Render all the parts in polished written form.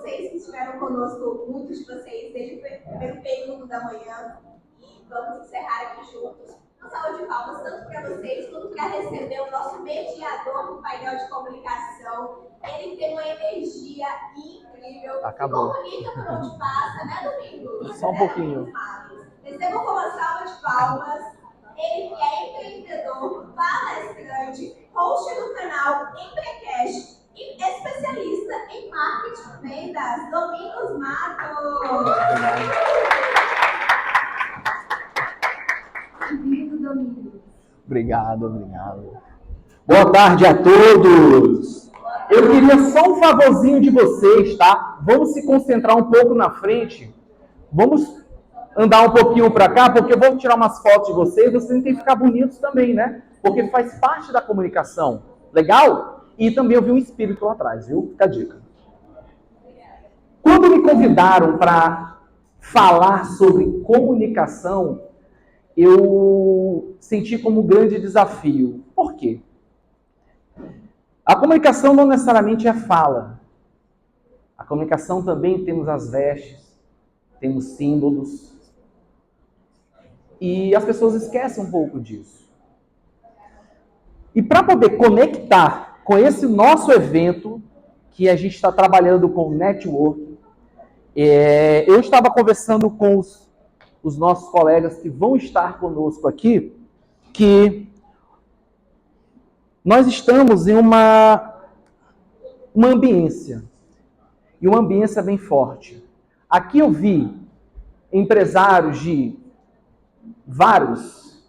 vocês que estiveram conosco, muitos de vocês, desde o primeiro período da manhã. E vamos encerrar aqui juntos. Uma salva de palmas, tanto para vocês, quanto para receber o nosso mediador do painel de comunicação. Ele tem uma energia incrível. Acabou. E comunica por onde passa, né, Domingos? Só um pouquinho. Recebam com uma salva de palmas. Ele que é empreendedor, palestrante, host do canal Emprecash e especialista em marketing e vendas, Domingos Matos. Bem-vindo, Domingos. Obrigado. Boa tarde a todos. Eu queria só um favorzinho de vocês, tá? Vamos se concentrar um pouco na frente. Vamos andar um pouquinho para cá, porque eu vou tirar umas fotos de vocês. Vocês têm que ficar bonitos também, né? Porque faz parte da comunicação. Legal? E também eu vi um espírito lá atrás, viu? Fica a dica. Quando me convidaram para falar sobre comunicação, eu senti como um grande desafio. Por quê? A comunicação não necessariamente é fala. A comunicação também temos as vestes, temos símbolos. E as pessoas esquecem um pouco disso. E para poder conectar com esse nosso evento, que a gente está trabalhando com network, eu estava conversando com os nossos colegas que vão estar conosco aqui, que nós estamos em uma ambiência. E uma ambiência bem forte. Aqui eu vi empresários de vários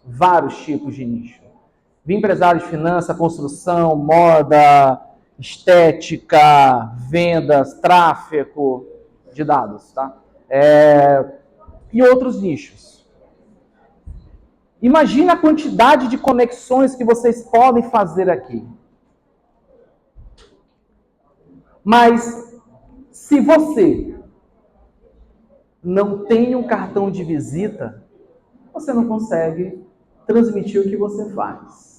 tipos de nicho. Vi empresários de finanças, construção, moda, estética, vendas, tráfego de dados, tá? E outros nichos. Imagina a quantidade de conexões que vocês podem fazer aqui. Mas, se você não tem um cartão de visita, você não consegue transmitir o que você faz.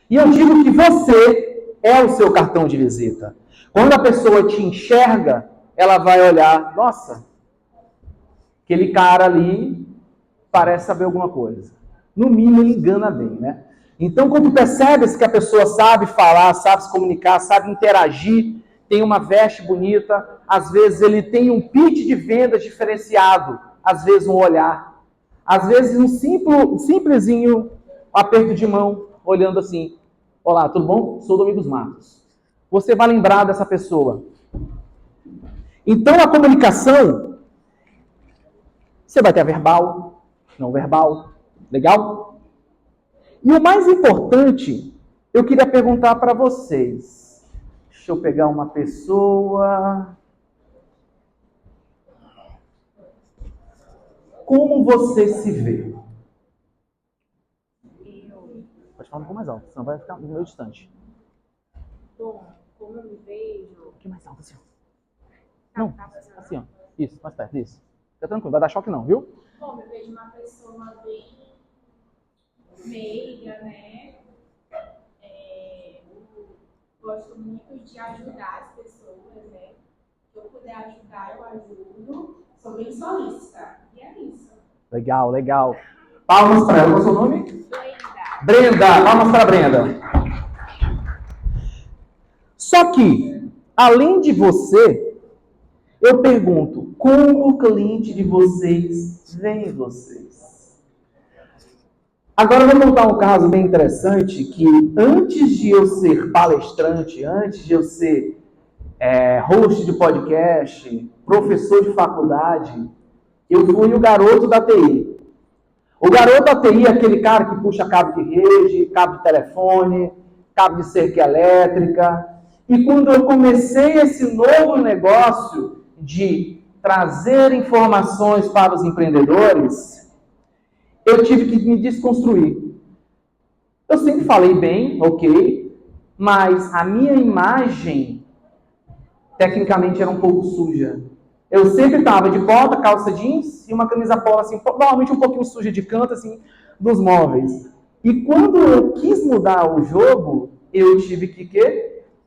E eu digo que você é o seu cartão de visita. Quando a pessoa te enxerga, ela vai olhar, nossa, aquele cara ali parece saber alguma coisa. No mínimo, ele engana bem, né? Então, quando percebes que a pessoa sabe falar, sabe se comunicar, sabe interagir, tem uma veste bonita, às vezes ele tem um pitch de vendas diferenciado, às vezes um olhar, às vezes um simplesinho aperto de mão, olhando assim, olá, tudo bom? Sou Domingos Matos. Você vai lembrar dessa pessoa. Então, a comunicação, você vai ter a verbal, não verbal, legal? E o mais importante, eu queria perguntar para vocês. Deixa eu pegar uma pessoa. Como você se vê? Pode falar um pouco mais alto, senão vai ficar meio distante. Bom, como eu me vejo... Um pouquinho mais alto, assim, ó. Não, assim, ó. Isso, mais perto, isso. Fica tranquilo, vai dar choque não, viu? Bom, eu vejo uma pessoa bem meiga, né? Gosto muito de ajudar as pessoas, né? Se eu puder ajudar, eu ajudo. Sou bem solícita. E é isso. Legal, legal. Palmas para ela. Qual é o seu nome? Brenda. Brenda. Palmas para a Brenda. Só que, além de você, eu pergunto, como o cliente de vocês vê vocês? Agora, eu vou contar um caso bem interessante, que antes de eu ser palestrante, antes de eu ser host de podcast, professor de faculdade, eu fui o garoto da TI. O garoto da TI é aquele cara que puxa cabo de rede, cabo de telefone, cabo de cerca elétrica. E quando eu comecei esse novo negócio de trazer informações para os empreendedores, eu tive que me desconstruir. Eu sempre falei bem, ok, mas a minha imagem, tecnicamente, era um pouco suja. Eu sempre estava de bota, calça jeans e uma camisa polo, assim, provavelmente um pouquinho suja de canto, assim, dos móveis. E quando eu quis mudar o jogo, eu tive que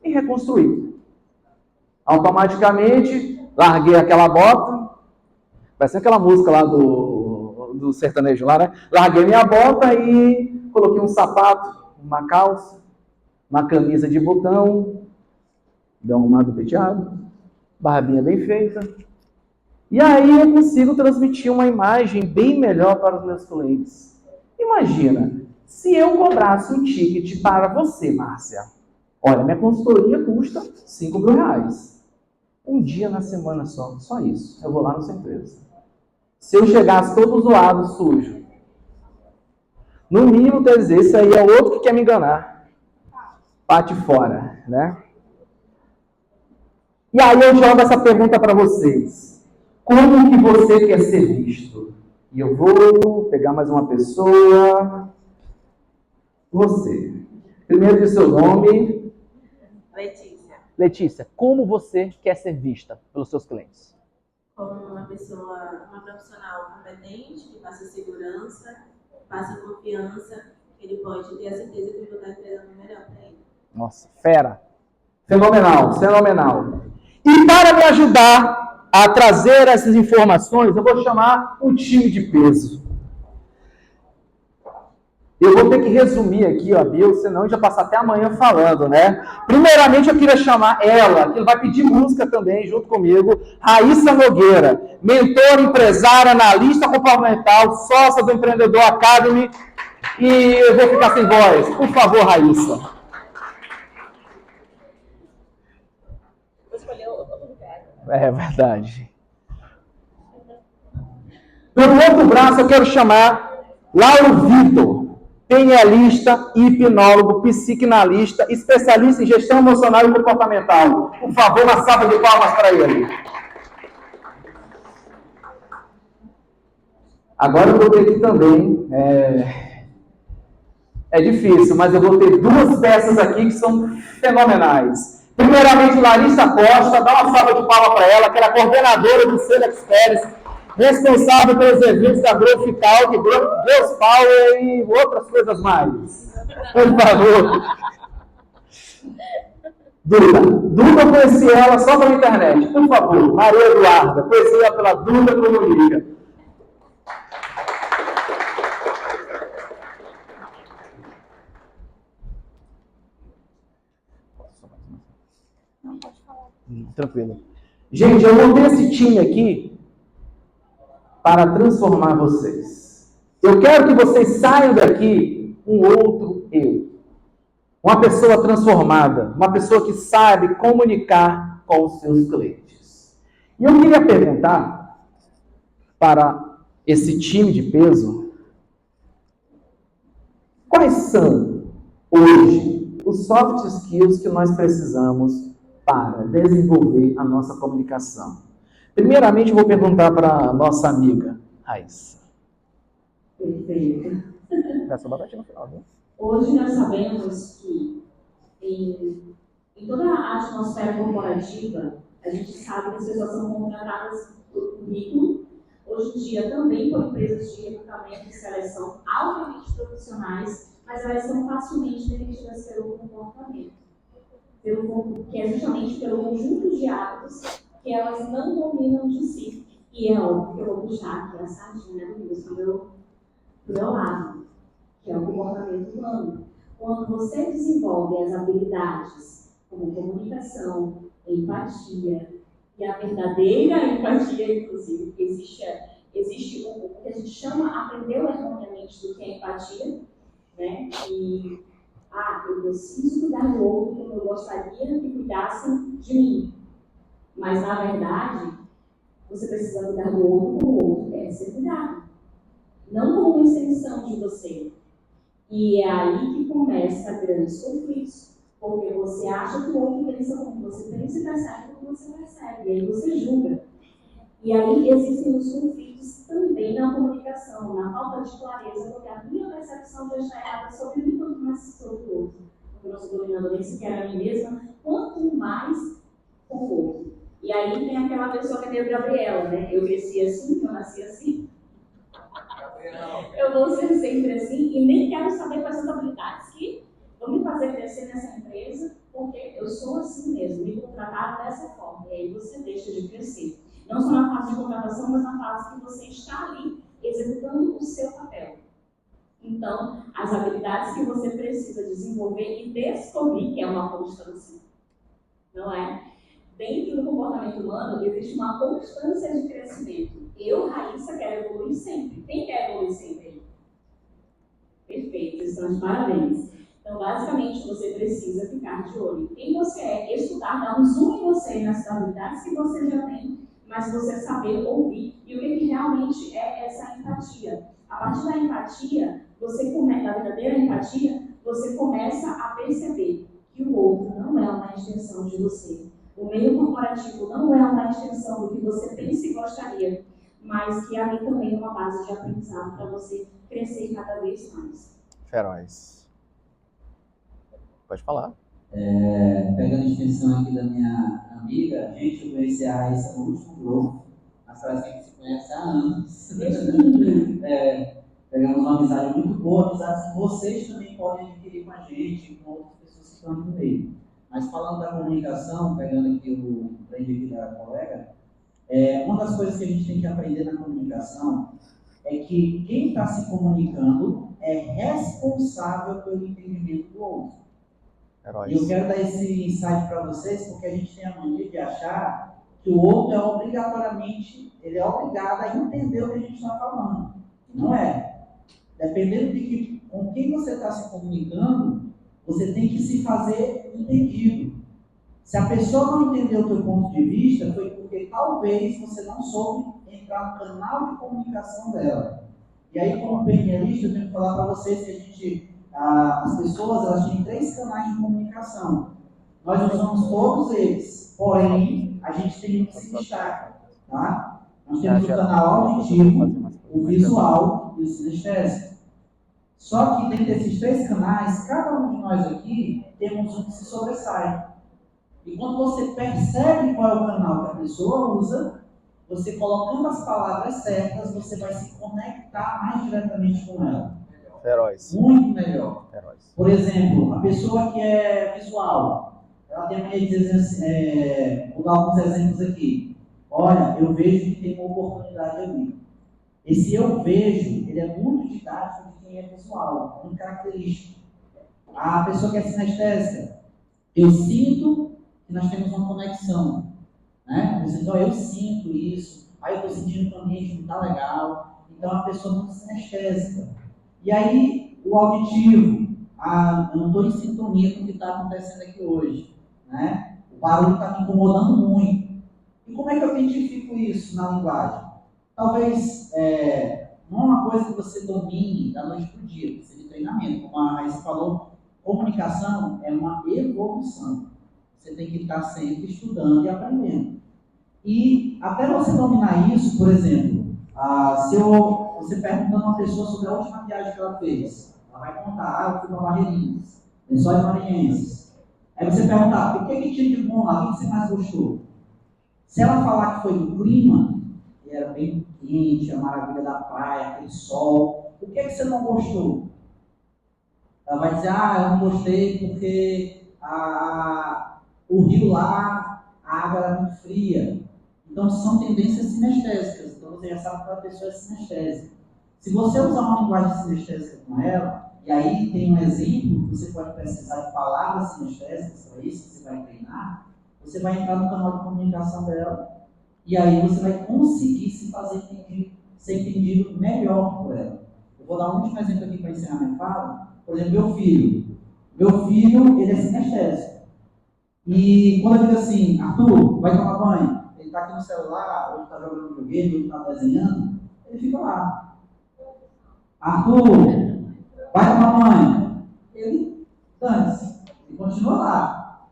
me reconstruir. Automaticamente, Larguei aquela bota, vai ser aquela música lá do sertanejo lá, né? Larguei minha bota e coloquei um sapato, uma calça, uma camisa de botão, bem arrumado, penteado, barbinha bem feita. E aí eu consigo transmitir uma imagem bem melhor para os meus clientes. Imagina, se eu cobrasse um ticket para você, Márcia. Olha, minha consultoria custa R$5.000. Um dia na semana só isso. Eu vou lá na sua empresa. Se eu chegasse todo zoado, sujo, no mínimo, quer dizer, esse aí é outro que quer me enganar. Bate fora, né? E aí eu jogo essa pergunta para vocês. Como que você quer ser visto? E eu vou pegar mais uma pessoa. Você. Primeiro diz seu nome. Letícia. Letícia, como você quer ser vista pelos seus clientes? Como uma profissional competente, que passa segurança, passa confiança, ele pode ter a certeza que eu vou estar entregando o melhor para ele. Nossa, fera. Fenomenal, fenomenal. E para me ajudar a trazer essas informações, eu vou chamar um time de peso. Eu vou ter que resumir aqui, ó, Bill, senão a gente vai passar até amanhã falando, né? Primeiramente, eu queria chamar ela, que vai pedir música também, junto comigo, Raíssa Nogueira, mentora, empresária, analista comportamental, sócia do Empreendedor Academy, e eu vou ficar sem voz. Por favor, Raíssa. Vou escolher outro lugar. É verdade. Pelo outro braço, eu quero chamar Lauro Vitor, PNLista, hipnólogo, psicanalista, especialista em gestão emocional e comportamental. Por favor, uma salva de palmas para ele. Agora eu vou ter aqui também, é difícil, mas eu vou ter duas peças aqui que são fenomenais. Primeiramente, Larissa Costa, dá uma salva de palmas para ela, que ela é coordenadora do Selo Express, responsável pelos eventos da Growth Talk, Deus Power e outras coisas mais. Por favor. Duda, eu conheci ela só pela internet. Por favor, Maria Eduarda, conheci ela pela Duda Comunica. Tranquilo. Gente, eu montei esse time aqui para transformar vocês. Eu quero que vocês saiam daqui um outro eu. Uma pessoa transformada, uma pessoa que sabe comunicar com os seus clientes. E eu queria perguntar para esse time de peso, quais são hoje os soft skills que nós precisamos para desenvolver a nossa comunicação? Primeiramente, eu vou perguntar para a nossa amiga, Raíssa. Perfeito. Essa batatinha no final, viu? Hoje nós sabemos que em toda a atmosfera corporativa, a gente sabe que as pessoas são contratadas por currículo. Hoje em dia também por empresas de recrutamento e seleção altamente profissionais, mas elas são facilmente demitidas pelo comportamento. Que é justamente pelo conjunto de hábitos que elas não dominam de si. E é óbvio que eu vou puxar aqui a sardinha do meu lado, que é o comportamento humano. Quando você desenvolve as habilidades como comunicação, empatia, e a verdadeira empatia, inclusive, porque existe o que a gente chama, aprendeu erroneamente do que é empatia, né? E eu preciso cuidar do outro como eu gostaria que cuidassem de mim. Mas, na verdade, você precisa cuidar do outro como o outro quer ser cuidado. Não como uma extensão de você. E é aí que começa grandes conflitos. Porque você acha que o outro pensa como você pensa e percebe como você percebe. E aí você julga. E aí existem os conflitos também na comunicação, na falta de clareza, porque a minha percepção já está errada sobre mim, quanto mais sobre o outro. Porque eu não sou dominador nem sequer a mim mesma, quanto mais com o outro. E aí tem aquela pessoa que é meio Gabriela, né? Eu cresci assim, eu nasci assim. Eu vou ser sempre assim e nem quero saber quais são as habilidades que vão me fazer crescer nessa empresa, porque eu sou assim mesmo, me contrataram dessa forma. E aí você deixa de crescer. Não só na fase de contratação, mas na fase que você está ali executando o seu papel. Então, as habilidades que você precisa desenvolver e descobrir, que é uma constância, não é? Dentro do comportamento humano, existe uma constância de crescimento. Eu, Raíssa, quero evoluir sempre. Quem quer evoluir sempre? Perfeito, vocês estão de parabéns. Então, basicamente, você precisa ficar de olho em quem você é, estudar, dar um zoom em você, nas habilidades que você já tem, mas você saber ouvir e o que realmente é essa empatia. A partir da empatia, da verdadeira empatia, você começa a perceber que o outro não é uma extensão de você. O meio corporativo não é uma extensão do que você pensa e gostaria, mas que ali também é uma base de aprendizado para você crescer cada vez mais. Feroz. Pode falar. Pegando a extensão aqui da minha amiga, gente, eu conheci a Raíssa no último grupo, mas parece que a gente se conhece há anos. Pegamos uma amizade muito boa, amizades que vocês também podem adquirir com a gente, com outras pessoas que estão no meio. Mas falando da comunicação, pegando aqui o brinde aqui da colega, uma das coisas que a gente tem que aprender na comunicação é que quem está se comunicando é responsável pelo entendimento do outro. E eu quero dar esse insight para vocês, porque a gente tem a mania de achar que o outro é obrigatoriamente, ele é obrigado a entender o que a gente está falando. Não é. Dependendo com quem você está se comunicando, você tem que se fazer entendido. Se a pessoa não entendeu o teu ponto de vista, foi porque talvez você não soube entrar no canal de comunicação dela. E aí, como PNLista, eu tenho que falar para vocês que as pessoas elas têm 3 canais de comunicação. Nós usamos todos eles, porém, a gente tem um que se destaca. Tá? Nós temos o canal auditivo, o visual e o sinestésico. Só que dentro desses 3 canais, cada um de nós aqui temos um que se sobressai. E quando você percebe qual é o canal que a pessoa usa, você colocando as palavras certas, você vai se conectar mais diretamente com ela. Feroz. Muito melhor. Feroz. Por exemplo, a pessoa que é visual, ela tem a mania de dizer assim, vou dar alguns exemplos aqui. Olha, eu vejo que tem uma oportunidade ali. Esse eu vejo, ele é muito didático de quem é visual, muito característico. A pessoa que é sinestésica, eu sinto que nós temos uma conexão. Né? Eu sinto isso, aí eu estou sentindo que o ambiente não está legal. Então, é uma pessoa muito sinestésica. E aí, o auditivo, eu não estou em sintonia com o que está acontecendo aqui hoje. Né? O barulho está me incomodando muito. E como é que eu identifico isso na linguagem? Talvez não é uma coisa que você domine da noite para o dia, precisa de treinamento. Como a Raíssa falou, comunicação é uma evolução. Você tem que estar sempre estudando e aprendendo. E até você dominar isso, por exemplo, se você perguntando a uma pessoa sobre a última viagem que ela fez, ela vai contar, eu fui para Barreirinhas, Lençóis Maranhenses. Aí você perguntar, o que tinha de bom lá, o que você mais gostou? Se ela falar que foi do clima, que era bem quente, a maravilha da praia, aquele sol, o que você não gostou? Ela vai dizer, eu não gostei porque o rio lá, a água era muito fria. Então, são tendências sinestésicas. Então, você já sabe que a pessoa é sinestésica. Se você usar uma linguagem sinestésica com ela, e aí tem um exemplo, você pode precisar de palavras sinestésicas para isso, que você vai treinar, você vai entrar no canal de comunicação dela, e aí você vai conseguir ser entendido melhor por ela. Eu vou dar um último exemplo aqui para encerrar minha fala. Por exemplo, meu filho. Meu filho, ele é sinestésico. E quando eu digo assim, Arthur, vai tomar banho, ele está aqui no celular, ou ele está jogando videogame, ou ele está desenhando, ele fica lá. Arthur, vai tomar banho. Ele dane-se, ele continua lá.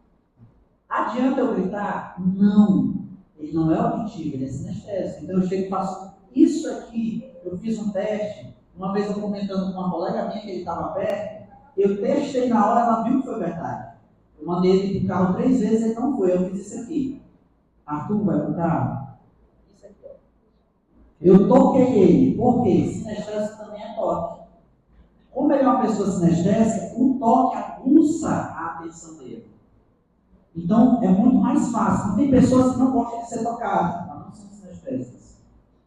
Adianta eu gritar? Não. Ele não é auditivo, ele é sinestésico. Então eu chego e faço isso aqui. Eu fiz um teste, uma vez eu comentando com uma colega minha que ele estava perto, eu testei na hora, ela viu que foi verdade. Eu mandei ele pro carro 3 vezes, ele não foi. Eu fiz isso aqui. Arthur, vai pro carro? Isso aqui, ó. Eu toquei ele. Por quê? Sinestésico também é toque. Como ele é uma pessoa sinestésica, o toque aguça a atenção dele. Então, é muito mais fácil. Não tem pessoas que não gostam de ser tocadas, mas não são sinestésicas.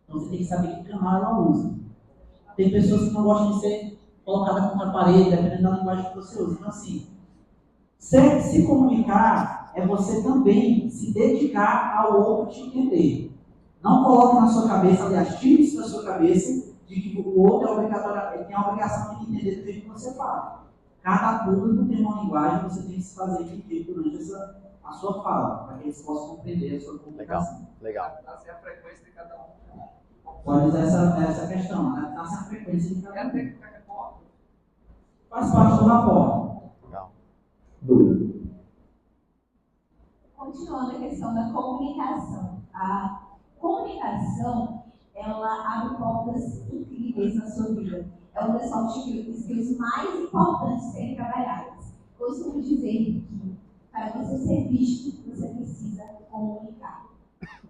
Então, você tem que saber que canal ela usa. Tem pessoas que não gostam de ser colocadas contra a parede, dependendo da linguagem que você usa. Então, assim, se comunicar é você também se dedicar ao outro te entender. Não coloque na sua cabeça, aliás, tire isso da sua cabeça, de que o outro ele tem a obrigação de entender do jeito que você fala. Cada público tem uma linguagem, você tem que se fazer entender durante a sua fala, para que eles possam compreender a sua comunicação. Legal. Nascer a frequência de cada um. Pode usar essa questão, né? Nascer a frequência de cada um. Faz parte do rapport. Legal. Dúvida. Continuando a questão da comunicação. A comunicação, ela abre portas incríveis na sua vida. É uma das soft skills mais importantes de serem trabalhadas. Eu costumo dizer que, para você ser visto, você precisa comunicar.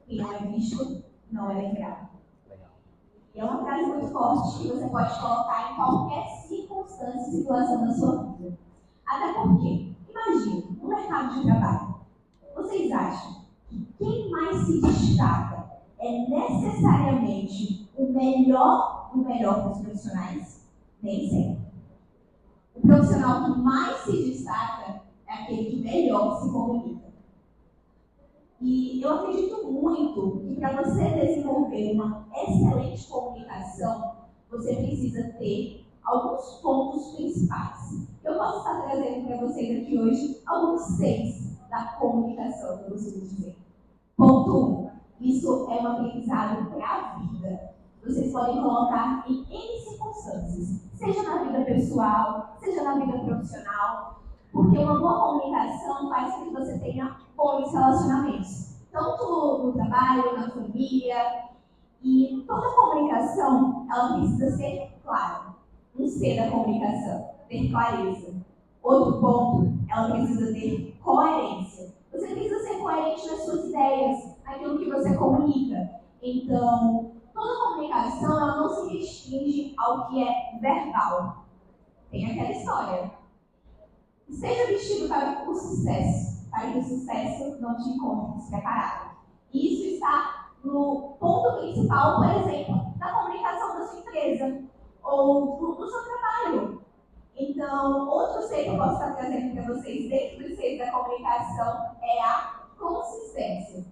Quem não é visto, não é lembrado. E é uma frase muito forte que você pode colocar em qualquer circunstância e situação da sua vida. Até porque, imagine, no mercado de trabalho, vocês acham que quem mais se destaca é necessariamente o melhor dos profissionais? Nem sempre. O profissional que mais se destaca é aquele que melhor se comunica. E eu acredito muito que para você desenvolver uma excelente comunicação, você precisa ter alguns pontos principais. Eu posso estar trazendo para vocês aqui hoje alguns 6 da comunicação, que eu costumo dizer. Ponto 1. Isso é um aprendizado para a vida. Vocês podem colocar em N circunstâncias, seja na vida pessoal, seja na vida profissional, porque uma boa comunicação faz com que você tenha bons relacionamentos, tanto no trabalho, na família, e toda comunicação, ela precisa ser clara. Um C da comunicação, ter clareza. Outro ponto, ela precisa ter coerência. Você precisa ser coerente nas suas ideias, naquilo que você comunica. Então, toda comunicação, ela não se restringe ao que é verbal. Tem aquela história. Seja vestido para o sucesso, para que o sucesso não te encontre despreparado. E isso está no ponto principal, por exemplo, da comunicação da sua empresa ou do seu trabalho. Então, outro C que eu posso estar trazendo para vocês dentro do C da comunicação é a consistência.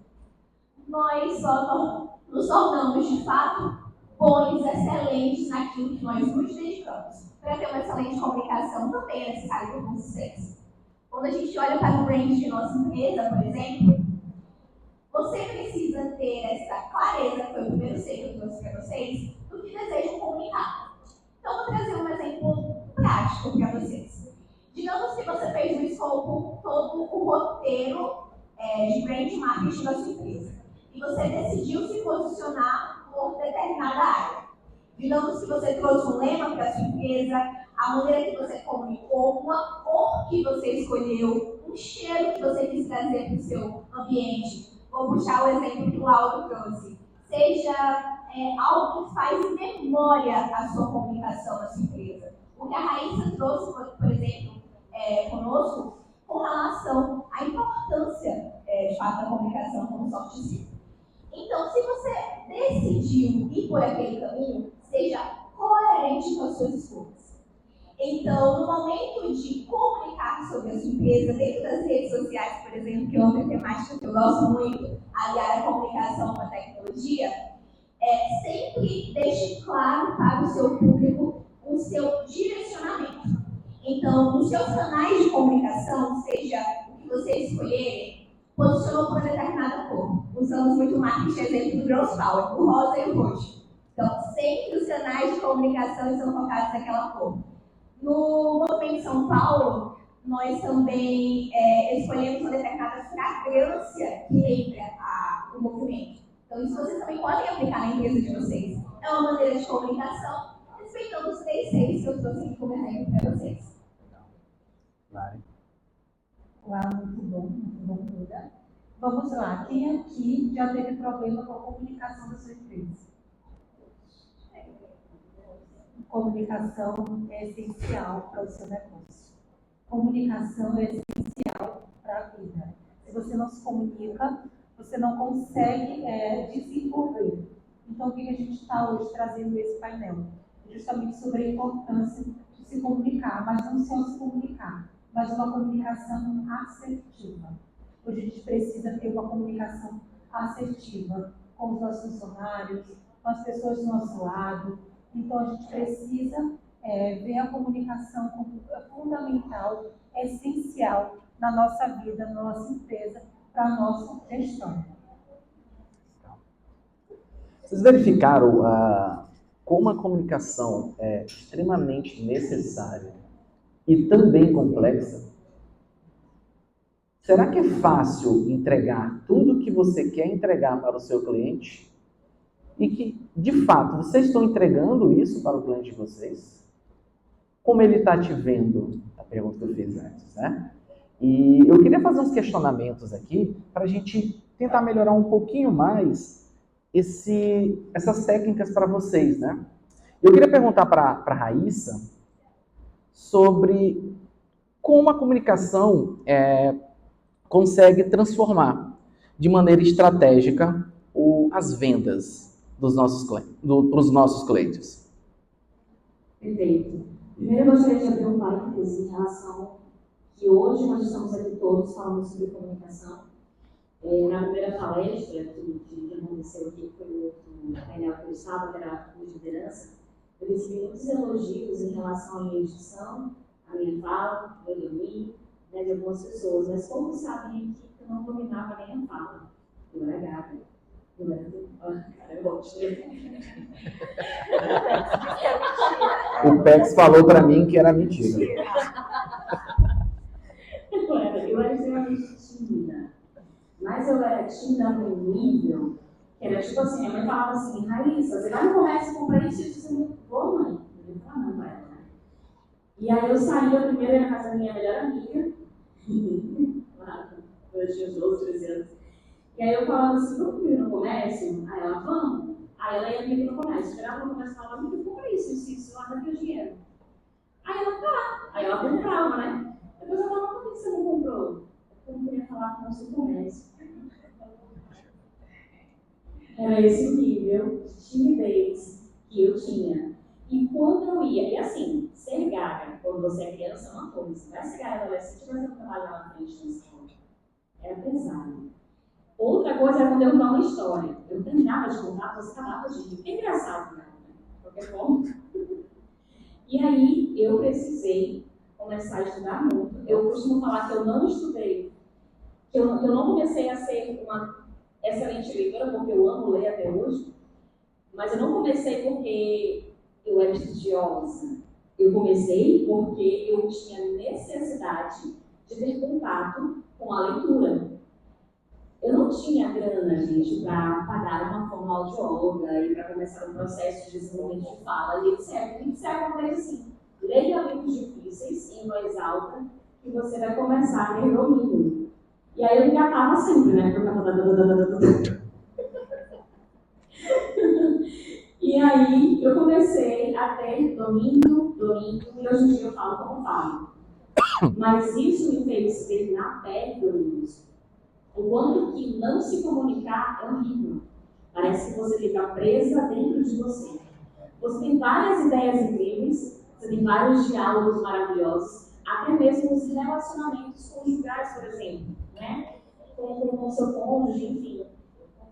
Nós só nos tornamos, de fato, bons, excelentes naquilo que nós nos dedicamos. Para ter uma excelente comunicação também é necessário ter consistência. Quando a gente olha para o brand de nossa empresa, por exemplo, você precisa ter essa clareza, que foi o primeiro C que eu trouxe para vocês, do que desejam comunicar. Então, vou trazer um exemplo prático para vocês. Digamos que você fez no escopo todo o roteiro de brand marketing da sua empresa. E você decidiu se posicionar por determinada área. Digamos que você trouxe um lema para a sua empresa, a maneira que você comunicou, uma cor que você escolheu, um cheiro que você quis trazer para o seu ambiente. Vou puxar o exemplo que o Lauro trouxe. Seja algo que faz memória a sua comunicação na sua empresa. O que a Raíssa trouxe, por exemplo, conosco, com relação à importância, de fato, da comunicação como soft skill. Então, se você decidiu ir por aquele caminho, seja coerente com as suas escolhas. Então, no momento de comunicar sobre a sua empresa, dentro das redes sociais, por exemplo, que é outra temática que eu gosto muito, aliar a comunicação com a tecnologia, sempre deixe claro para o seu público o seu direcionamento. Então, nos seus canais de comunicação, seja o que você escolher, posicionou por uma determinada cor. Usamos muito o marketing exemplo do Gross Power, o rosa e o roxo. Então, sempre os canais de comunicação estão focados naquela cor. No Movimento São Paulo, nós também escolhemos uma determinada fragrância que lembra o movimento. Então, isso vocês também podem aplicar na empresa de vocês. É uma maneira de comunicação, respeitando os 3 Cs que eu trouxe aqui como exemplo para vocês. Uau, muito bom, Duda. Vamos lá, quem aqui já teve problema com a comunicação da sua empresa? Comunicação é essencial para o seu negócio. Comunicação é essencial para a vida. Se você não se comunica, você não consegue desenvolver. Então, o que a gente está hoje trazendo esse painel? Justamente sobre a importância de se comunicar, mas não só se comunicar, mas uma comunicação assertiva. Hoje a gente precisa ter uma comunicação assertiva com os nossos funcionários, com as pessoas do nosso lado. Então, a gente precisa ver a comunicação como fundamental, essencial na nossa vida, na nossa empresa, para a nossa gestão. Vocês verificaram como a comunicação é extremamente necessária e também complexa? Será que é fácil entregar tudo que você quer entregar para o seu cliente? E que, de fato, vocês estão entregando isso para o cliente de vocês? Como ele está te vendo? A pergunta que eu fiz antes, né? E eu queria fazer uns questionamentos aqui para a gente tentar melhorar um pouquinho mais essas técnicas para vocês, né? Eu queria perguntar para a Raíssa sobre como a comunicação consegue transformar de maneira estratégica as vendas para os nossos clientes. Perfeito. Primeiro eu gostaria de abrir um parênteses em relação que hoje nós estamos aqui todos falando sobre comunicação. Na primeira palestra que aconteceu aqui, que foi o outro painel que eu estava, que era de liderança, eu recebi muitos elogios em relação à minha edição, à minha fala, ao meu domínio, de algumas pessoas, mas como sabiam que eu não dominava nem a fala. Eu era gata. Eu era ótima. O Pex falou para mim que era mentira. Eu era extremamente tímida. Mas eu era tímida num nível que era tipo assim, minha mãe falava assim, Raíssa, você vai no comércio comprar isso? Eu disse, vou, mãe. Eu disse, não, vai. E aí eu saía primeiro na casa da minha melhor amiga, eu tinha uns 12, 13 anos. E aí eu falava assim, vamos comigo no comércio? Aí ela, vamos. Aí ela ia comigo no comércio. Chegava no comércio e falava, amiga, compra isso, lá daqui o dinheiro. Aí ela, tá. Aí ela comprava, né? Depois eu falava, por que você não comprou? Eu não queria falar com o seu comércio. Era esse o nível de timidez que eu tinha. E quando eu ia, e assim, ser gaga, quando você é criança, é uma coisa. Vai ser gaga adolescente, mas eu trabalhar na frente da escola. Era pesado. Outra coisa era quando eu contar uma história. Eu terminava de contar, você acabava de rir. É engraçado, né? De qualquer forma. E aí, eu precisei começar a estudar muito. Eu costumo falar que eu não estudei, que eu não comecei a ser uma excelente leitora, porque eu amo ler até hoje, mas eu não comecei porque eu era estudiosa. Eu comecei porque eu tinha necessidade de ter contato com a leitura. Eu não tinha grana, gente, para pagar uma fonoaudióloga e para começar um processo de desenvolvimento de fala e etc. E isso acontece assim, leia livros difíceis em voz alta que você vai começar a ter domínio. E aí eu engatava sempre, né? E aí eu comecei a ter domínio, e hoje em dia eu falo como falo. Mas isso me fez ver na pele do isso. O quanto que não se comunicar é horrível. Parece que você fica presa dentro de você. Você tem várias ideias incríveis, você tem vários diálogos maravilhosos, até mesmo os relacionamentos conjugais, por exemplo, né? Com o seu cônjuge, enfim.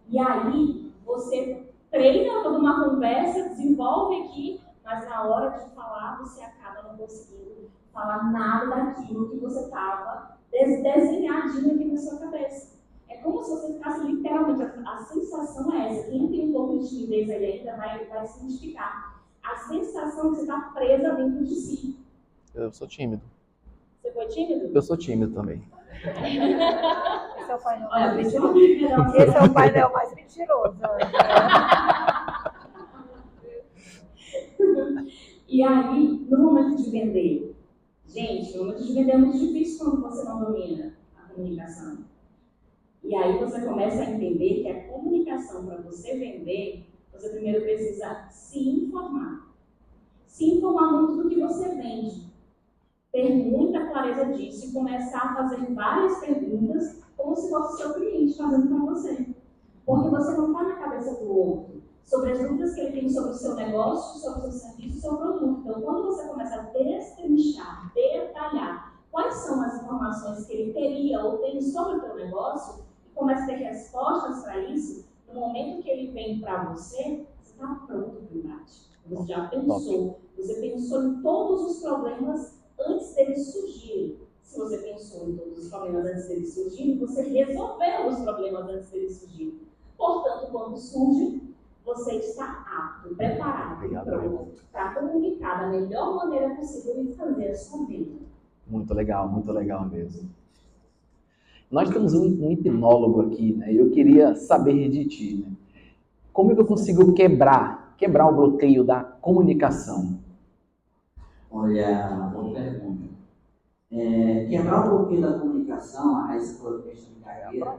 E aí, você treina toda uma conversa, desenvolve aqui, mas na hora de falar, você acaba não conseguindo falar nada daquilo que você estava desenhadinho aqui na sua cabeça. É como se você ficasse literalmente, a sensação é essa, quem tem um pouco de timidez aí ainda vai se identificar. A sensação que você está presa dentro de si. Eu sou tímido. Você foi tímido? Eu sou tímido também. Esse é o painel mais Olha, mentiroso. Esse é o painel mais mentiroso. E aí, no momento de vender, gente, no momento de vender é muito difícil quando você não domina a comunicação. E aí você começa a entender que a comunicação, para você vender, você primeiro precisa se informar. Se informar muito do que você vende. Ter muita clareza disso e começar a fazer várias perguntas como se fosse seu cliente fazendo para você. Porque você não está na cabeça do outro, sobre as dúvidas que ele tem sobre o seu negócio, sobre o seu serviço, o seu produto. Então, quando você começa a destrinchar, detalhar quais são as informações que ele teria ou tem sobre o seu negócio, e começa a ter respostas para isso, no momento que ele vem para você está pronto para o embate. Você já pensou, você pensou em todos os problemas antes deles surgirem. Se você pensou em todos os problemas antes deles surgirem, você resolveu os problemas antes deles surgirem. Portanto, quando surge, você está apto, preparado, pronto para comunicar da melhor maneira possível e fazer a sua venda. Muito legal mesmo. Nós temos um hipnólogo aqui, né? Eu queria saber de ti, né? Como é que eu consigo quebrar o bloqueio da comunicação? Olha, boa pergunta. Quebrar o bloqueio da comunicação, a essa questão de carreira,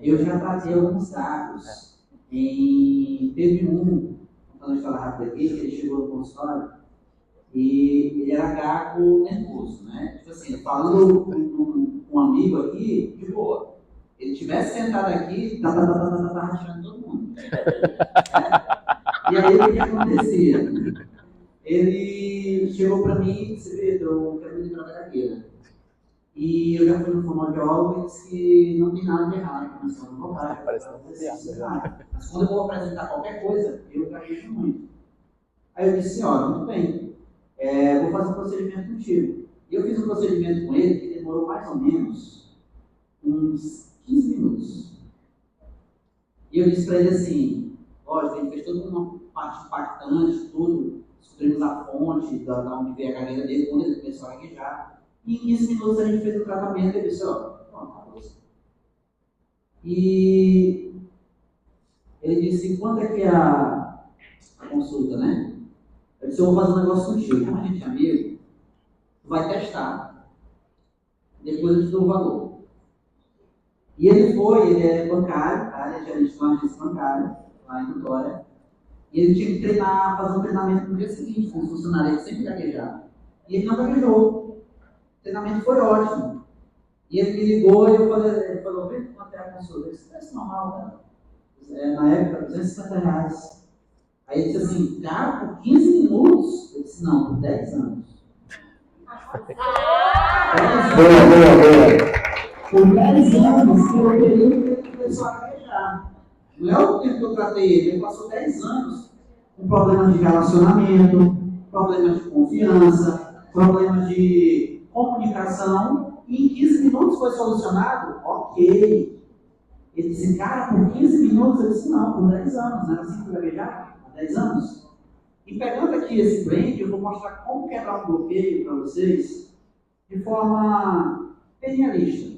eu já tratei alguns casos. Teve contando a história rápida aqui, que ele chegou no consultório e ele era gago nervoso, né? Tipo assim, falando com um amigo aqui, de boa. Ele tivesse sentado aqui, tá rachando todo mundo. E aí o que acontecia? Ele chegou para mim e disse: Vitor, eu quero me livrar da carreira. E eu já fui no fonoaudiólogo e disse que não tem nada de errado com isso, não vai. Mas quando eu vou apresentar qualquer coisa, eu gaguejo muito. Aí eu disse: olha, muito bem, vou fazer um procedimento contigo. E eu fiz um procedimento com ele que demorou mais ou menos uns 15 minutos. E eu disse para ele assim: lógico, ele fez toda uma parte impactante, tudo, descobrimos a fonte, da onde veio a carreira dele, quando ele começou a gaguejar. E em 15 minutos a gente fez o tratamento e ele disse: ó, e ele disse: quanto é que é a consulta, né? Eu disse: eu vou fazer um negócio contigo, como a gente é amigo, tu vai testar, depois eu te dou o valor. E ele é bancário, tá? Ele é gerente de uma agência bancária, lá em Vitória. E ele tinha que fazer um treinamento no dia seguinte, com os funcionários sempre gaguejar. E ele não gaguejou. O treinamento foi ótimo. E ele me ligou e ele falou: vê quanto é a consulta. Eu disse: é normal, né? Na época, R$250. Aí ele disse assim: cara, por 15 minutos? Eu disse: não, por 10 anos. Boa. Por 10 anos que eu período que ele começou a gaguejar. Não é o tempo que eu tratei ele passou 10 anos com problemas de relacionamento, problemas de confiança, problemas de comunicação, e em 15 minutos foi solucionado? Ok. Ele disse: cara, por 15 minutos? Eu disse: não, por 10 anos. Não era assim que eu gaguejar? Por 10 anos? E pegando aqui esse blend, eu vou mostrar como quebrar um bloqueio para vocês de forma genialista.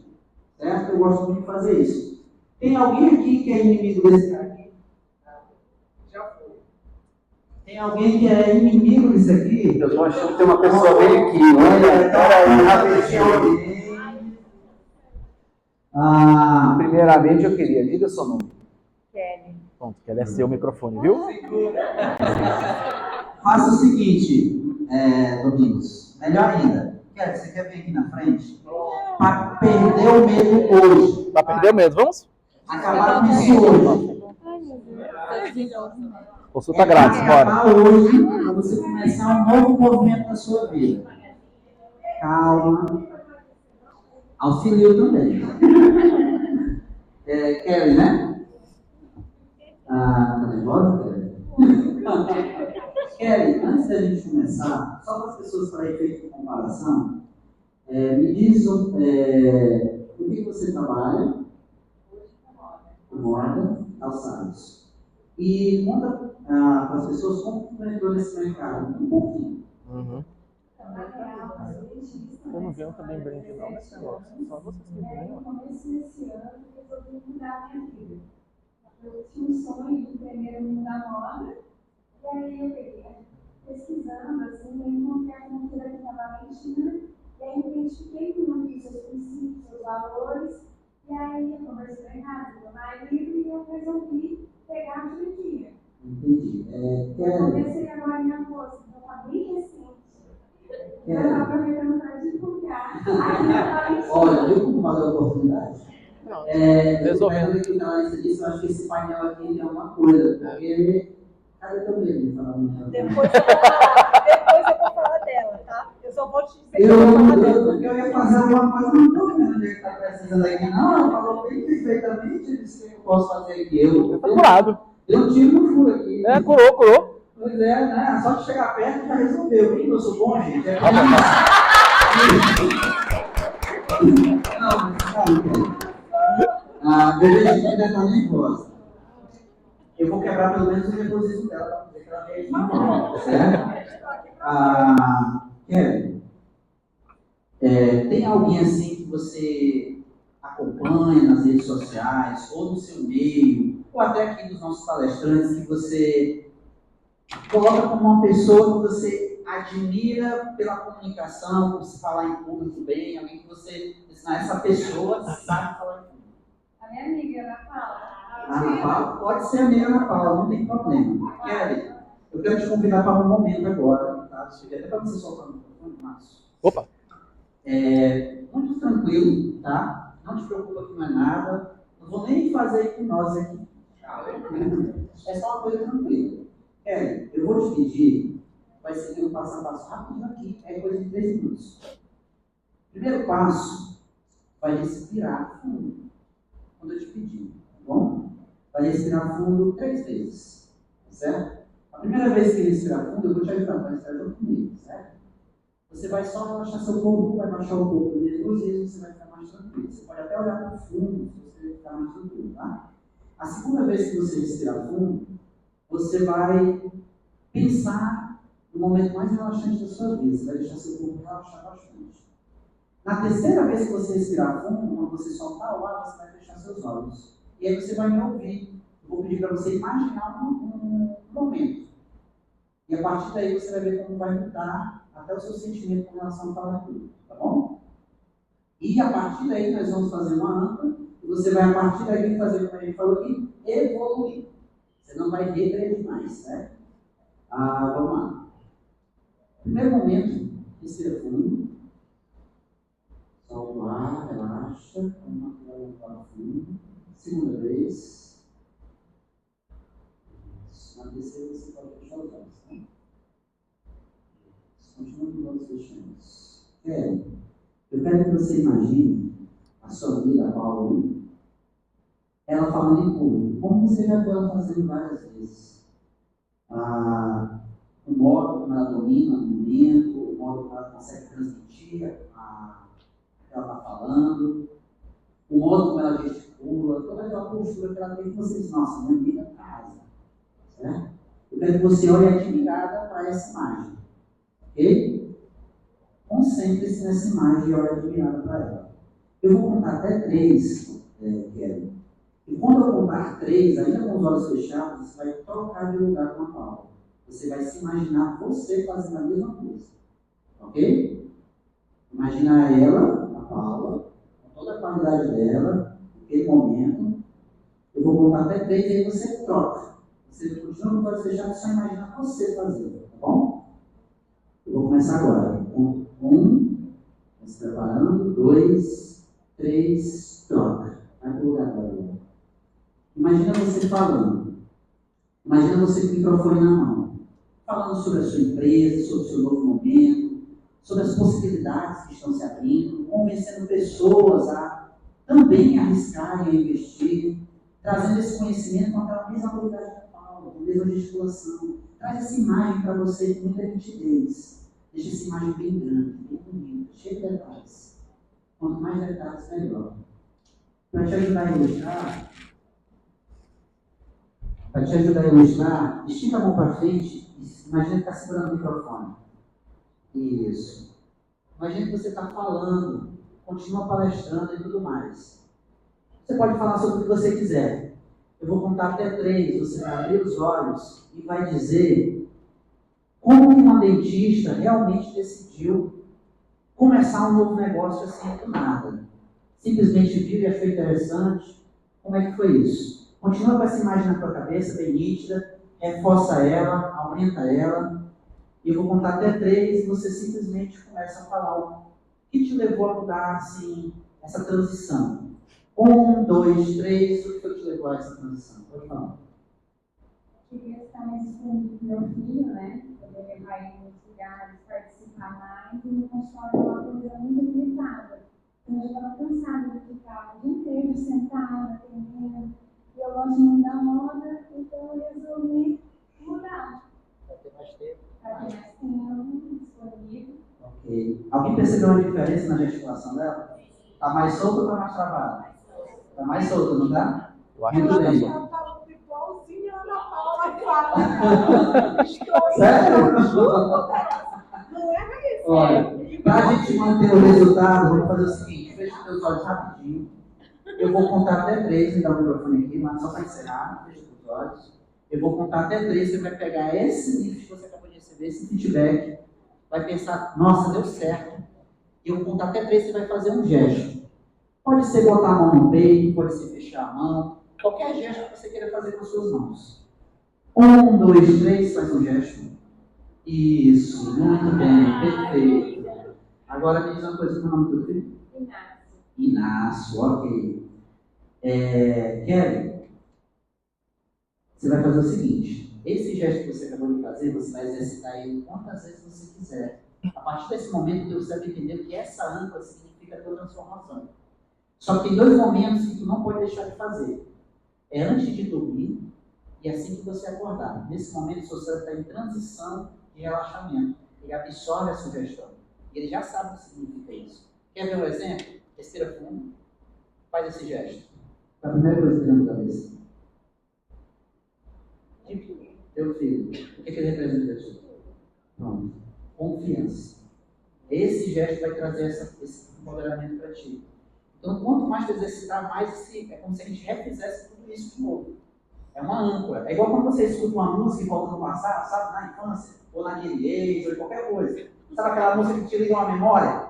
Certo? Eu gosto muito de fazer isso. Tem alguém aqui que é inimigo desse cara aqui? Já foi. Tem alguém que é inimigo disso aqui? Eu tô achando que tem uma pessoa bem aqui. Olha, peraí, rapidinho. Primeiramente eu queria, diga seu nome. Kelly. Pronto, Kelly, é seu microfone, viu? Faça o seguinte, Domingos. Melhor ainda. Kelly, você quer vir aqui na frente? Para perder o medo hoje. Pra perder o medo, vamos? Acabar com isso hoje. Consulta grátis, bora. Acabar hoje para você começar um novo movimento na sua vida. Calma. Auxilio também. Kelly, né? Tá nervosa, Kelly? Kelly, antes da gente começar, só para as pessoas para efeito de comparação, me diz o que você trabalha? Moda, calçados. E conta para as pessoas como você entrou nesse mercado, um pouquinho. Uhum. Eu não venho também brinde não nesse negócio. Só vocês que vêm. No começo desse ano, eu resolvi mudar a minha vida. Eu tinha um sonho de aprender o mundo da moda, e aí eu peguei, pesquisando, assim, eu encontrei a cultura que estava mentindo, e aí eu identifiquei muito os seus princípios, seus valores, e aí eu conversei em casa com meu marido e eu resolvi pegar a dia. Entendi. Eu comecei agora em agosto, então está bem recente. Eu estou aproveitando para divulgar. Olha, viu como valeu a oportunidade? Pronto. Resolvendo aqui o que a Larissa disse, eu acho que esse painel aqui tem alguma coisa, porque... Cadê teu medo de falar muito? Depois eu vou falar dela, tá? Eu só vou te dizer que Eu eu vou falar dela. ia fazer alguma coisa, não estou vendo onde é que está precisando aqui. Não, ela falou bem perfeitamente, disse que eu posso fazer aqui. Eu Tá curado. Eu tiro no furo aqui. Curou. Pois é, né? Só de chegar perto já resolveu. Viu? Eu sou bom, gente. É não, mas calma. A bebê ainda está nervosa. Eu vou quebrar pelo menos o nervosismo dela para dizer que ela veio de certo? Kevin, tem alguém assim que você acompanha nas redes sociais, ou no seu meio, ou até aqui dos nossos palestrantes, que você coloca como uma pessoa que você admira pela comunicação, por se falar em público bem, alguém que você diz, essa pessoa sabe falar em público? A minha amiga, Ana Paula. Ana Paula? Pode ser amiga Ana Paula, não tem problema. Kelly, eu quero te convidar para um momento agora, tá? Até para você soltar o microfone, Márcio. Opa! Muito tranquilo, tá? Não te preocupa que não é nada. Não vou nem fazer hipnose aqui. É só uma coisa tranquila. Kelly, eu vou te pedir, vai seguir um passo a passo rapidinho aqui, é coisa de 3 minutos. Primeiro passo, vai respirar fundo. Quando eu te pedir, tá bom? Vai respirar fundo 3 vezes, tá certo? A primeira vez que respirar fundo, eu vou te ajudar, vai respirar junto comigo, certo? Você vai só relaxar seu corpo, vai baixar o corpo dele 2 vezes, você vai ficar mais tranquilo. Você pode até olhar para o fundo, se você ficar mais tranquilo, tá? A segunda vez que você respirar fundo, você vai pensar no momento mais relaxante da sua vida. Você vai deixar seu corpo relaxar bastante. Na terceira vez que você respirar fundo, quando você soltar o ar, você vai fechar seus olhos. E aí você vai me ouvir. Eu vou pedir para você imaginar um momento. E a partir daí você vai ver como vai mudar até o seu sentimento com relação a falar tudo. Tá bom? E a partir daí nós vamos fazer uma âncora. E você vai, a partir daí, fazer, como a gente falou aqui, evoluir. Você não vai regredir mais, certo? Vamos lá. Primeiro momento, respira fundo. Solta o ar, relaxa. Vamos lá, fundo. Segunda vez. Na terceira você pode fechar os olhos, tá? Continua com os olhos fechados. Eu quero que você imagine a sua vida, a Paula, ela falando em público, como você já viu ela fazendo várias vezes. O modo como ela domina o momento, o modo como ela consegue transmitir o que ela está falando, o modo como ela gesticula, toda aquela postura que ela tem que você diz, nossa, minha amiga casa. Certo? Eu quero que você olhe admirada para essa imagem. Ok? Concentre-se nessa imagem e olhe admirada para ela. Eu vou contar até 3, Kelly. E quando eu contar 3, ainda com os olhos fechados, você vai trocar de lugar com a Paula. Você vai se imaginar você fazendo a mesma coisa. Ok? Imaginar ela, a Paula, com toda a qualidade dela, naquele momento. Eu vou contar até 3 e aí você troca. Você continua com os olhos fechados, só imagina você fazendo. Tá bom? Eu vou começar agora. 1, se preparando. 2, 3, troca. Vai para o lugar agora. Imagina você falando. Imagina você com o microfone na mão. Falando sobre a sua empresa, sobre o seu novo momento, sobre as possibilidades que estão se abrindo, convencendo pessoas a também arriscarem, a investir, trazendo esse conhecimento com aquela mesma habilidade da Paula, com a mesma gesticulação. Traz essa imagem para você com muita nitidez. Deixa essa imagem bem grande, bem bonita, cheia de detalhes. Quanto mais detalhes, melhor. Para te ajudar a ilustrar, estica a mão para frente e imagina que está segurando o microfone. Isso. Imagina que você está falando, continua palestrando e tudo mais. Você pode falar sobre o que você quiser. Eu vou contar até 3, você vai abrir os olhos e vai dizer como que uma dentista realmente decidiu começar um novo negócio assim do nada. Simplesmente viu e achou interessante. Como é que foi isso? Continua com essa imagem na tua cabeça, bem nítida, reforça ela, aumenta ela. E eu vou contar até 3 e você simplesmente começa a falar o que te levou a mudar assim, essa transição. 1, 2, 3. O que foi que te levou a essa transição? Pode falar. Queria estar mais disponível com meu filho, né? Poder levar ele em muitos lugares, participar mais, e no consultório é uma coisa muito limitada. Então, eu já estava cansada de ficar o dia inteiro sentada, atendendo. E eu gosto muito da moda, então eu resolvi mudar. Vai ter mais tempo. Para ter mais tempo disponível. Ok. Alguém percebeu uma diferença na gesticulação dela? Está mais solta ou está mais travada? Está mais solta, não está? Eu acho que Muito está bem. só. Ela tá igualzinha a Ana Paula fala. Sério? Não é isso? Olha, para a gente manter o resultado, vamos fazer o seguinte: fecha os teus olhos rapidinho. Eu vou contar até 3, me dá o microfone aqui, mas só para encerrar, fecha os teus olhos. Eu vou contar até 3, você vai pegar esse lift que você acabou de receber, esse feedback, vai pensar, nossa, deu certo. E eu vou contar até 3, você vai fazer um gesto. Pode ser botar a mão no peito, pode ser fechar a mão, qualquer gesto que você queira fazer com as suas mãos. 1, 2, 3, faz um gesto. Isso, muito bem, perfeito. Agora me diz uma coisa, qual é o nome do teu filho? Inácio, ok. Kelly, você vai fazer o seguinte: esse gesto que você acabou de fazer, você vai exercitar ele quantas vezes você quiser. A partir desse momento, Deus deve entender que essa âncora significa a tua transformação. Só que tem 2 momentos que tu não pode deixar de fazer. É antes de dormir e assim que você acordar. Nesse momento, o seu cérebro está em transição de relaxamento. Ele absorve a sugestão. E ele já sabe o que significa isso. Quer ver um exemplo? Respira fundo. Faz esse gesto. A primeira coisa que vem na cabeça. Teu filho. O que ele representa para ti? Pronto. Confiança. Esse gesto vai trazer esse empoderamento para ti. Então, quanto mais tu exercitar, mais é como se a gente refizesse tudo isso de novo. É uma âncora. É igual quando você escuta uma música e volta no passado, sabe? Na infância, ou naquele ex, ou em qualquer coisa. Sabe aquela música que te liga uma memória?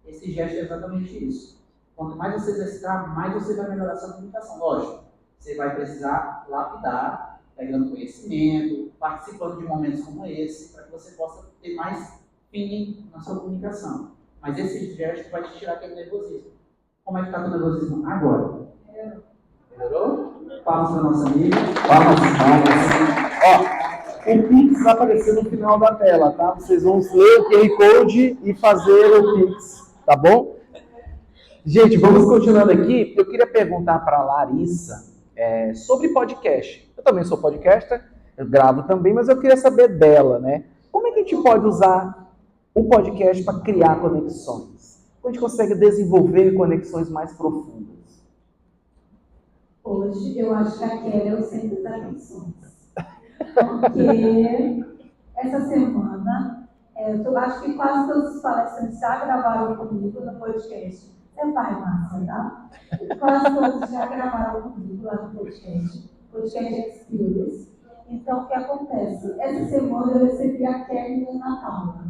Esse gesto é exatamente isso. Quanto mais você exercitar, mais você vai melhorar sua comunicação. Lógico, você vai precisar lapidar, pegando conhecimento, participando de momentos como esse, para que você possa ter mais feeling na sua comunicação. Mas esse gesto vai te tirar aquele nervosismo. Como é que está o nervosismo agora? Melhorou? Palmas para a nossa amiga. Palmas. Ó, o Pix vai aparecer no final da tela, tá? Vocês vão ler o QR Code e fazer o Pix, tá bom? Gente, vamos continuando aqui. Eu queria perguntar para a Larissa sobre podcast. Eu também sou podcaster, eu gravo também, mas eu queria saber dela, né? Como é que a gente pode usar o podcast para criar conexões? Como a gente consegue desenvolver conexões mais profundas? Hoje, eu acho que a Kelly é o centro das atenções. Porque essa semana, eu acho que quase todos os palestrantes já gravaram comigo no podcast. Você vai, Márcia, tá? Quase todos já gravaram comigo lá no podcast Experience. Então, o que acontece? Essa semana eu recebi a Kelly e a Ana Paula.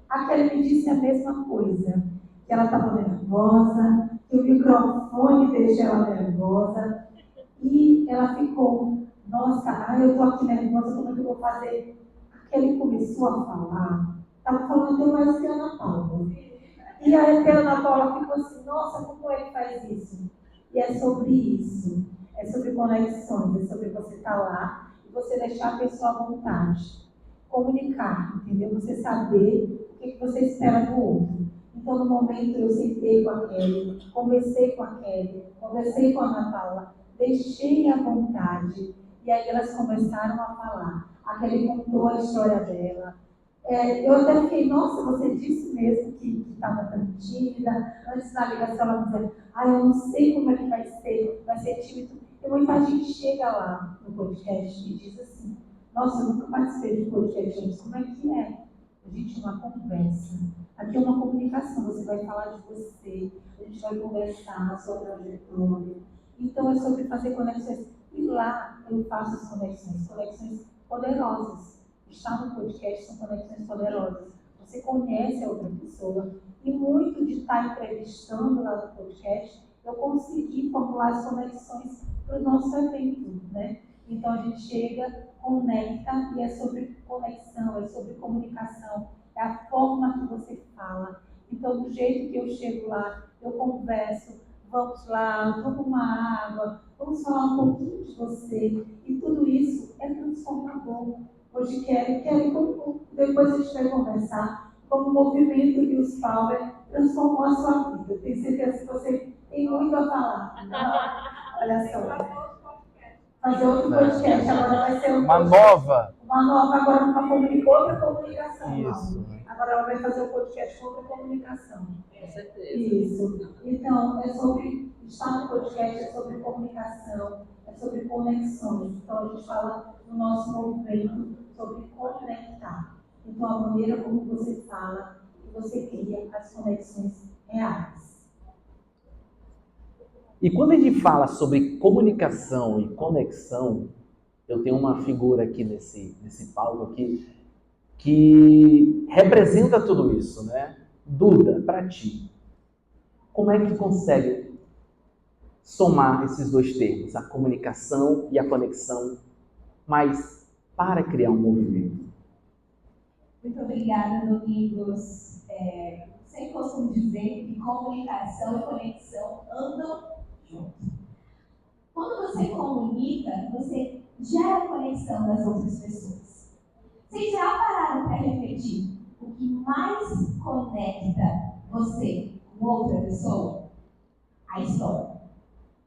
A Kelly me disse a mesma coisa, que ela estava nervosa, que o microfone deixou ela nervosa, e ela ficou, nossa, eu estou aqui nervosa, como é que eu vou fazer? A Kelly começou a falar, estava falando até mais que a Ana Paula. E aí a Ana Paula ficou assim, nossa, como ele faz isso? E é sobre isso, é sobre conexões, é sobre você estar lá e você deixar a pessoa à vontade. Comunicar, entendeu? Você saber o que você espera do outro. Então, no momento, eu sentei com a Kelly, conversei com a Kelly, conversei com a Ana Paula, deixei à vontade, e aí elas começaram a falar. A Kelly contou a história dela. Eu até fiquei, nossa, você disse mesmo que estava tão tímida. Antes da ligação, ela dizia, eu não sei como é que vai ser tímido. E muita gente chega lá no podcast e diz assim, nossa, eu nunca participei de podcast antes, como é que é? A gente é uma conversa. Aqui é uma comunicação, você vai falar de você, a gente vai conversar sobre a trajetória. Então é sobre fazer conexões. E lá eu faço as conexões poderosas. Estar no podcast são conexões poderosas. Você conhece a outra pessoa. E muito de estar entrevistando lá no podcast, eu consegui formular as conexões para o nosso evento, né? Então a gente chega, conecta e é sobre conexão, é sobre comunicação, é a forma que você fala. Então do jeito que eu chego lá, eu converso, vamos lá, toma uma água, vamos falar um pouquinho de você. E tudo isso é transformador. Hoje depois a gente vai conversar como o movimento News Power transformou a sua vida. Tenho certeza que você tem muito a falar. Não? Olha só. Fazer outro podcast, agora vai ser uma nova agora outra comunicação. Isso. Agora ela vai fazer um podcast sobre comunicação. Com certeza. Isso. Então, estar no podcast é sobre comunicação, é sobre conexões. Então, a gente fala no nosso movimento sobre conectar. Então, a maneira como você fala, que você cria as conexões reais. E quando a gente fala sobre comunicação e conexão, eu tenho uma figura aqui nesse palco aqui que representa tudo isso, né? Duda, para ti, como é que consegue somar esses dois termos, a comunicação e a conexão, mas para criar um movimento? Muito obrigada, Domingos. Sempre costumo dizer que comunicação e conexão andam juntos. Quando você comunica, você gera conexão das outras pessoas. Vocês já pararam para refletir o que mais conecta você com outra pessoa? A história.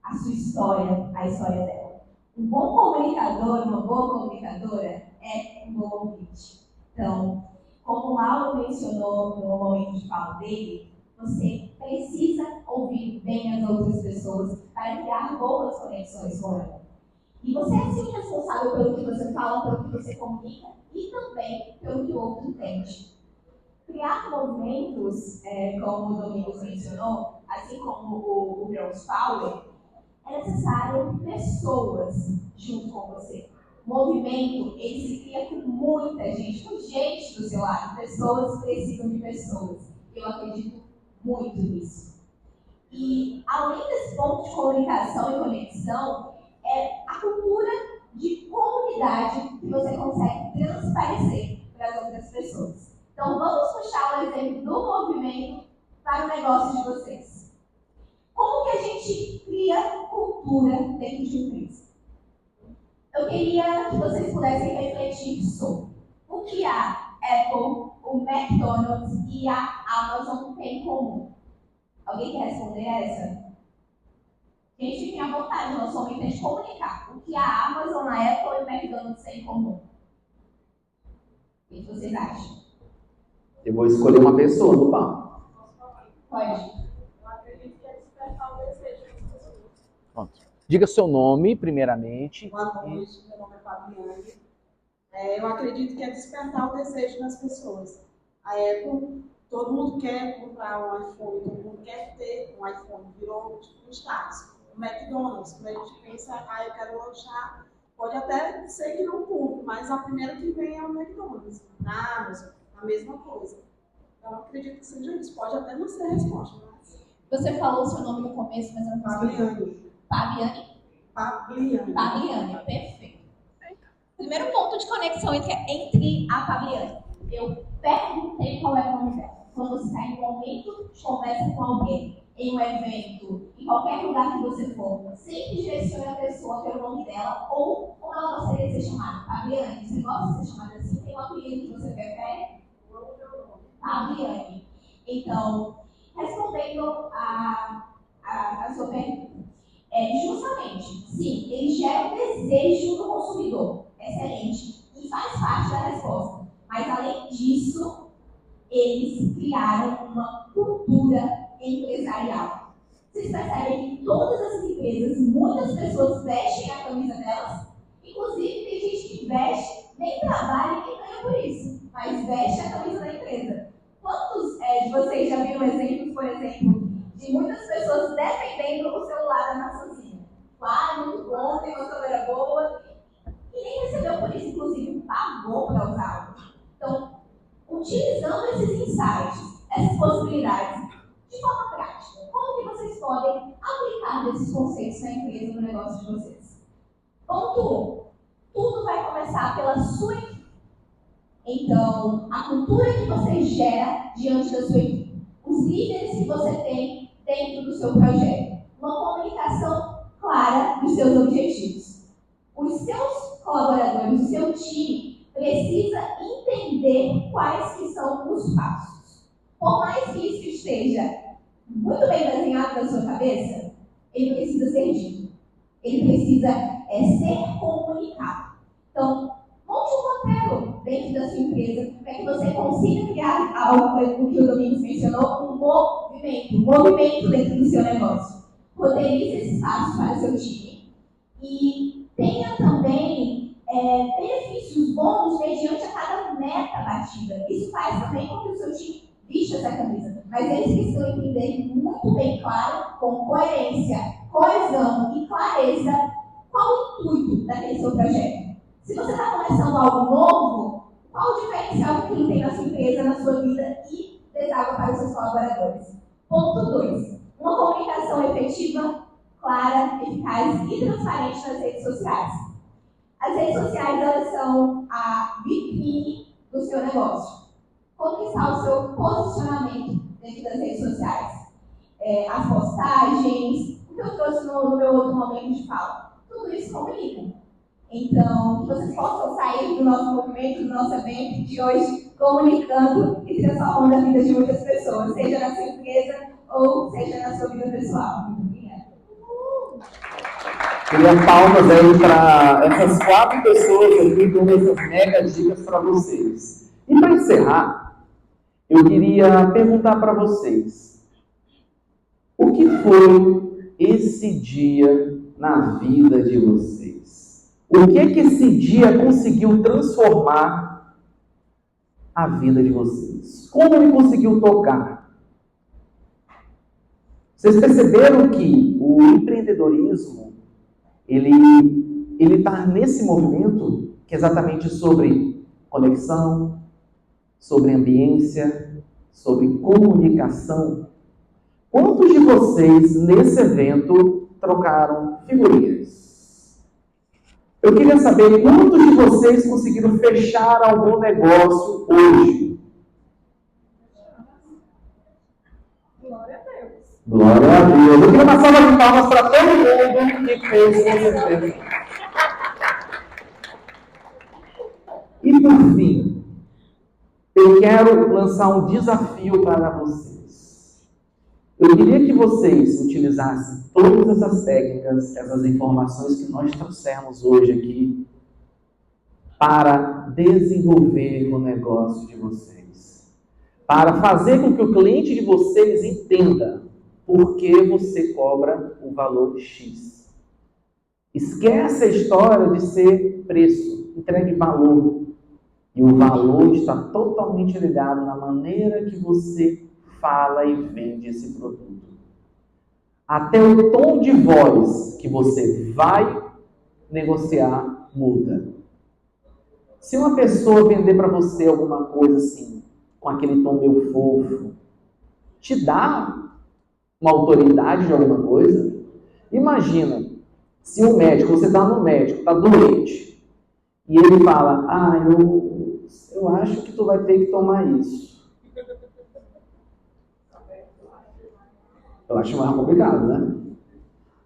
A sua história, a história dela. Um bom comunicador, uma boa comunicadora é um bom ouvinte. Então, como o Lauro mencionou no momento de fala dele, você precisa ouvir bem as outras pessoas para criar boas conexões com elas. E você é sim responsável pelo que você fala, pelo que você comunica e também pelo que o outro entende. Criar movimentos, como o Domingos mencionou, assim como o Girls Power, é necessário pessoas junto com você. O movimento, ele se cria com muita gente, com gente do seu lado. Pessoas precisam de pessoas. Eu acredito muito nisso. E, além desse ponto de comunicação e conexão, é a cultura de comunidade que você consegue transparecer para as outras pessoas. Então, vamos puxar o exemplo do movimento para o negócio de vocês. Como que a gente cria cultura dentro de empresa? Eu queria que vocês pudessem refletir sobre o que a Apple, o McDonald's e a Amazon têm em comum. Alguém quer responder essa? Gente, fiquem à vontade, nós somos de comunicar. O que a Amazon, a Apple e o McDonald's têm em comum? O que vocês acham? Eu vou escolher uma pessoa no palco. Pode. Eu acredito que é despertar o desejo das pessoas. Pronto. Diga seu nome, primeiramente. Boa noite, meu nome é Fabiane. Eu acredito que é despertar o desejo das pessoas. A Apple, todo mundo quer comprar um iPhone, todo mundo quer ter um iPhone, virou tipo um status. O McDonald's, quando a gente pensa, eu quero lanchar, pode até ser que não cumpra, mas a primeira que vem é o McDonald's. Na Amazon, a mesma coisa. Então, eu acredito que seja isso. Pode até não ser a resposta, mas... Você falou o seu nome no começo, mas eu não consegui. Fabiane, perfeito. Primeiro ponto de conexão entre a Fabiane. Eu perguntei qual é o nome dela. Quando você está em um momento de conversa com alguém, em um evento, em qualquer lugar que você for, sempre direcione a pessoa pelo nome dela ou como ela gostaria de ser chamada. Fabiane, você gosta de ser chamada assim? Tem um apelido que você prefere? Fabiane. Então, respondendo a sua pergunta, justamente, sim, ele gera um desejo do consumidor. Excelente. E faz parte da resposta. Mas, além disso, eles criaram uma cultura empresarial. Vocês percebem que em todas as empresas, muitas pessoas vestem a camisa delas. Inclusive, tem gente que veste, nem trabalha e nem ganha por isso, mas veste a camisa da empresa. Quantos de vocês já viram exemplos, por exemplo, de muitas pessoas defendendo o celular da maçãzinha? Claro, muito bom, tem uma câmera boa, e nem recebeu por isso, inclusive, pagou para usá-lo. Então, utilizando esses insights, essas possibilidades, de forma prática, como que vocês podem aplicar esses conceitos na empresa, no negócio de vocês? Ponto 1. Tudo vai começar pela sua equipe. Então, a cultura que você gera diante da sua equipe. Os líderes que você tem dentro do seu projeto. uma comunicação clara dos seus objetivos. Os seus colaboradores, o seu time, precisa entender quais que são os passos. Por mais que isso esteja muito bem desenhado na sua cabeça, ele precisa ser dito. Ele precisa ser comunicado. Então, monte um roteiro dentro da sua empresa para que você consiga criar algo, o que o Domingos mencionou, um movimento dentro do seu negócio. Roteirize esses passos para o seu time e tenha também benefícios bons mediante a cada meta batida. Isso faz também com que o seu time vista essa camisa, mas eles precisam entender muito bem claro, com coerência, coesão e clareza, qual o intuito daquele seu projeto. Se você está começando algo novo, qual o diferencial que aquilo tem na sua empresa, na sua vida e deságua para os seus colaboradores. Ponto 2. Uma comunicação efetiva, clara, eficaz e transparente nas redes sociais. As redes sociais, elas são a vitrine do seu negócio. Como está o seu posicionamento dentro das redes sociais? As postagens, o que eu trouxe no meu outro momento de fala. Tudo isso comunica. Então, que vocês possam sair do nosso movimento, do nosso evento de hoje, comunicando e transformando a vida de muitas pessoas, seja na sua empresa ou seja na sua vida pessoal. Muito obrigada. Queria palmas aí para essas 4 pessoas aqui dando essas mega dicas para vocês. E para encerrar, eu queria perguntar para vocês, o que foi esse dia na vida de vocês? O que esse dia conseguiu transformar a vida de vocês? Como ele conseguiu tocar? Vocês perceberam que o empreendedorismo, ele está nesse movimento que é exatamente sobre conexão, sobre ambiência, sobre comunicação. Quantos de vocês nesse evento trocaram figurinhas? Eu queria saber quantos de vocês conseguiram fechar algum negócio hoje. Glória a Deus. Glória a Deus. Eu queria uma salva de palmas para todo mundo que fez esse evento. E por fim, eu quero lançar um desafio para vocês. Eu queria que vocês utilizassem todas essas técnicas, essas informações que nós trouxemos hoje aqui, para desenvolver o negócio de vocês. Para fazer com que o cliente de vocês entenda por que você cobra o valor X. Esquece a história de ser preço, entregue valor. E o valor está totalmente ligado na maneira que você fala e vende esse produto. Até o tom de voz que você vai negociar muda. Se uma pessoa vender para você alguma coisa assim, com aquele tom meio fofo, te dá uma autoridade de alguma coisa? Imagina, se um médico, você está no médico, está doente, e ele fala, eu acho que tu vai ter que tomar isso. Eu acho mais complicado, né?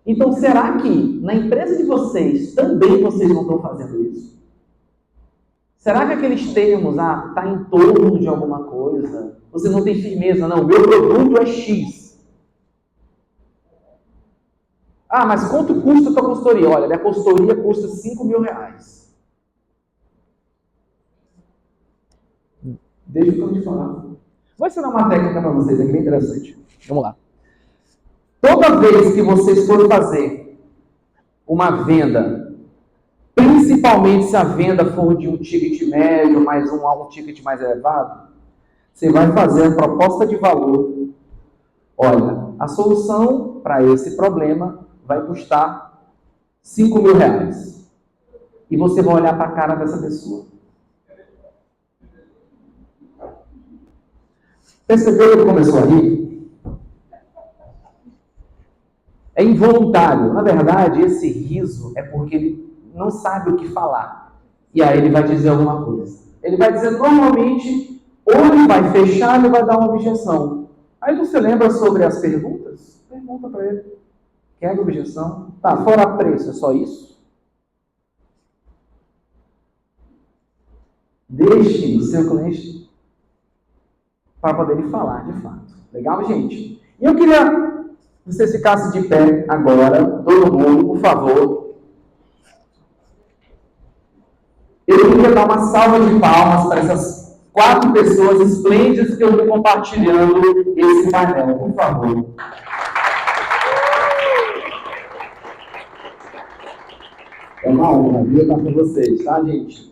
Então, será que na empresa de vocês também vocês não estão fazendo isso? Será que aqueles termos, está em torno de alguma coisa, você não tem firmeza, não, meu produto é X. Mas quanto custa a tua consultoria? Olha, minha consultoria custa R$5.000. Deixa eu te falar. Vou ensinar uma técnica para vocês aqui, bem interessante. Vamos lá. Toda vez que vocês forem fazer uma venda, principalmente se a venda for de um ticket médio, mais um ticket mais elevado, você vai fazer a proposta de valor. Olha, a solução para esse problema vai custar R$5.000. E você vai olhar para a cara dessa pessoa. Percebeu que ele começou a rir? É involuntário. Na verdade, esse riso é porque ele não sabe o que falar. E aí ele vai dizer alguma coisa. Ele vai dizer, normalmente, ou ele vai fechar ou ele vai dar uma objeção. Aí você lembra sobre as perguntas? Pergunta para ele. Quer objeção? Tá, fora preço, é só isso? Deixe o seu cliente para poder lhe falar, de fato. Legal, gente? E eu queria que vocês ficassem de pé agora, todo mundo, por favor. Eu queria dar uma salva de palmas para essas 4 pessoas esplêndidas que eu estou compartilhando esse painel, por favor. É uma honra, viu, estar com vocês, tá, gente?